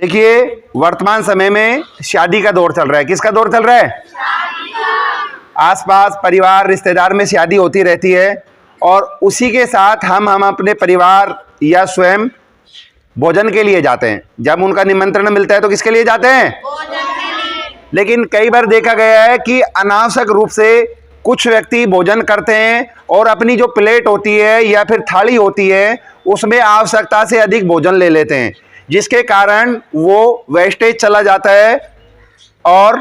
देखिए, वर्तमान समय में शादी का दौर चल रहा है। किसका दौर चल रहा है? आसपास परिवार रिश्तेदार में शादी होती रहती है और उसी के साथ हम अपने परिवार या स्वयं भोजन के लिए जाते हैं। जब उनका निमंत्रण मिलता है तो किसके लिए जाते हैं? भोजन के लिए। लेकिन कई बार देखा गया है कि अनावश्यक रूप से कुछ व्यक्ति भोजन करते हैं और अपनी जो प्लेट होती है या फिर थाली होती है उसमें आवश्यकता से अधिक भोजन ले लेते हैं, जिसके कारण वो वेस्टेज चला जाता है और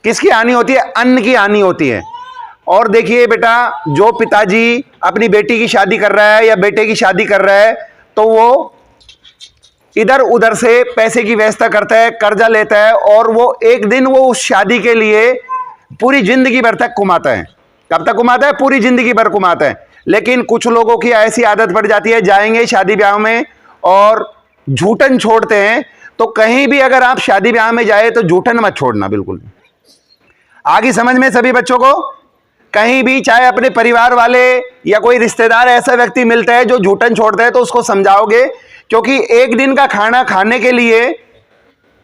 किसकी हानि होती है? अन्न की हानि होती है। और देखिए बेटा, जो पिताजी अपनी बेटी की शादी कर रहा है या बेटे की शादी कर रहा है तो वो इधर उधर से पैसे की व्यवस्था करता है, कर्जा लेता है और वो एक दिन वो उस शादी के लिए पूरी जिंदगी भर तक कमाता है। कब तक कमाता है? पूरी जिंदगी भर कमाता है। लेकिन कुछ लोगों की ऐसी आदत पड़ जाती है, जाएंगे शादी ब्याह में और झूठन छोड़ते हैं। तो कहीं भी अगर आप शादी ब्याह में जाए तो झूठन मत छोड़ना, बिल्कुल। आगे समझ में सभी बच्चों को? कहीं भी चाहे अपने परिवार वाले या कोई रिश्तेदार ऐसा व्यक्ति मिलता है जो झूठन छोड़ता है तो उसको समझाओगे, क्योंकि एक दिन का खाना खाने के लिए,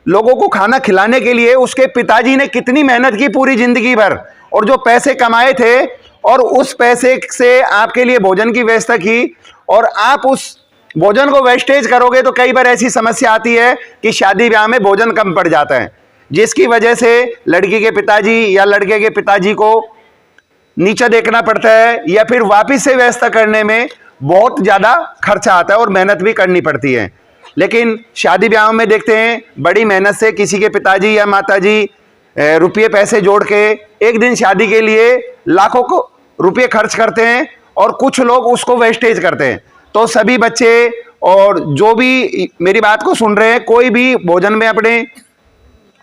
लोगों को खाना खिलाने के लिए उसके पिताजी ने कितनी मेहनत की पूरी जिंदगी भर, और जो पैसे कमाए थे और उस पैसे से आपके लिए भोजन की व्यवस्था की और आप उस भोजन को वेस्टेज करोगे तो कई बार ऐसी समस्या आती है कि शादी ब्याह में भोजन कम पड़ जाता है, जिसकी वजह से लड़की के पिताजी या लड़के के पिताजी को नीचा देखना पड़ता है या फिर वापस से व्यवस्था करने में बहुत ज़्यादा खर्चा आता है और मेहनत भी करनी पड़ती है। लेकिन शादी ब्याह में देखते हैं बड़ी मेहनत से किसी के पिताजी या माताजी रुपये पैसे जोड़ के एक दिन शादी के लिए लाखों को रुपये खर्च करते हैं और कुछ लोग उसको वेस्टेज करते हैं। तो सभी बच्चे और जो भी मेरी बात को सुन रहे हैं, कोई भी भोजन में अपने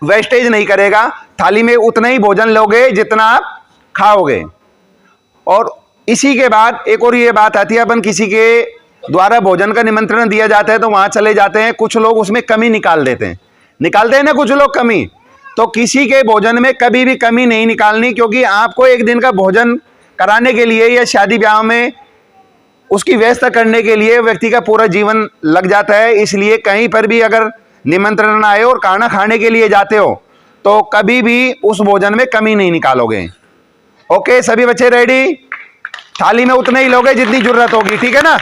वेस्टेज नहीं करेगा। थाली में उतना ही भोजन लोगे जितना आप खाओगे। और इसी के बाद एक और ये बात आती है, अपन किसी के द्वारा भोजन का निमंत्रण दिया जाता है तो वहां चले जाते हैं, कुछ लोग उसमें कमी निकालते हैं ना कुछ लोग कमी। तो किसी के भोजन में कभी भी कमी नहीं निकालनी, क्योंकि आपको एक दिन का भोजन कराने के लिए या शादी ब्याह में उसकी व्यवस्था करने के लिए व्यक्ति का पूरा जीवन लग जाता है। इसलिए कहीं पर भी अगर निमंत्रण आए और खाना खाने के लिए जाते हो तो कभी भी उस भोजन में कमी नहीं निकालोगे। ओके, सभी बच्चे रेडी? थाली में उतने ही लोगे जितनी जरूरत होगी, ठीक है ना?